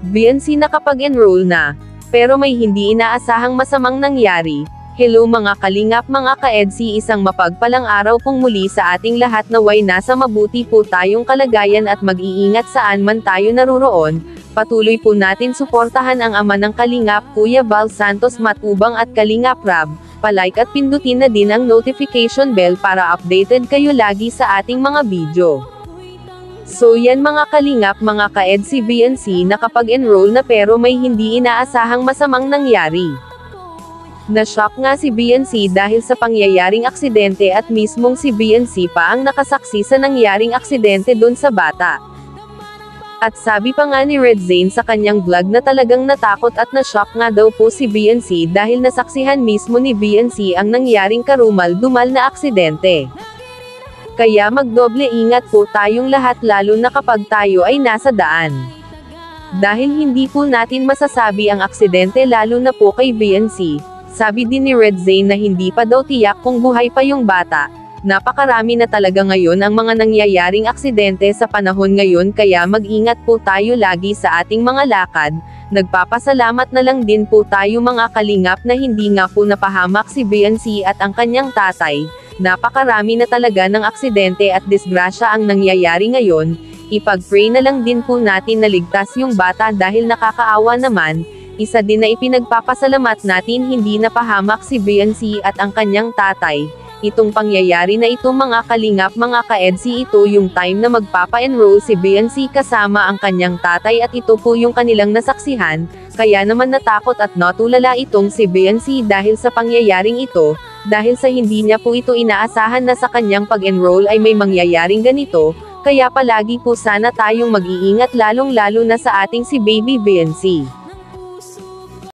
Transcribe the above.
VNC nakapag-enroll na, pero may hindi inaasahang masamang nangyari. Hello mga kalingap mga ka-EDSI, isang mapagpalang araw pong muli sa ating lahat, naway nasa mabuti po tayong kalagayan at mag-iingat saan man tayo naroroon. Patuloy po natin suportahan ang ama ng Kalingap, Kuya Val Santos Matubang at Kalingap Rab. Palike at pindutin na din ang notification bell para updated kayo lagi sa ating mga video. So yan mga kalingap mga ka-EDSI, VNC nakapag-enroll na pero may hindi inaasahang masamang nangyari. Na-shock nga si VNC dahil sa pangyayaring aksidente at mismong si VNC pa ang nakasaksi sa nangyaring aksidente doon sa bata. At sabi pa nga ni Red Zane sa kanyang vlog na talagang natakot at na-shock nga daw po si VNC dahil nasaksihan mismo ni VNC ang nangyaring karumal-dumal na aksidente. Kaya magdoble ingat po tayong lahat lalo na kapag tayo ay nasa daan. Dahil hindi po natin masasabi ang aksidente lalo na po kay VNC, sabi din ni Red Zane na hindi pa daw tiyak kung buhay pa yung bata. Napakarami na talaga ngayon ang mga nangyayaring aksidente sa panahon ngayon kaya mag-ingat po tayo lagi sa ating mga lakad. Nagpapasalamat na lang din po tayo mga kalingap na hindi nga po napahamak si VNC at ang kanyang tatay. Napakarami na talaga ng aksidente at disgrasya ang nangyayari ngayon. Ipag-pray na lang din po natin na ligtas yung bata dahil nakakaawa naman. Isa din na ipinagpapasalamat natin hindi napahamak si VNC at ang kanyang tatay. Itong pangyayari na ito mga kalingap mga ka-EDSI, ito yung time na magpapa-enroll si VNC kasama ang kanyang tatay at ito po yung kanilang nasaksihan. Kaya naman natakot at natulala itong si VNC dahil sa pangyayaring ito, dahil sa hindi niya po ito inaasahan na sa kanyang pag-enroll ay may mangyayaring ganito. Kaya palagi po sana tayong mag-iingat lalong-lalo na sa ating si Baby VNC.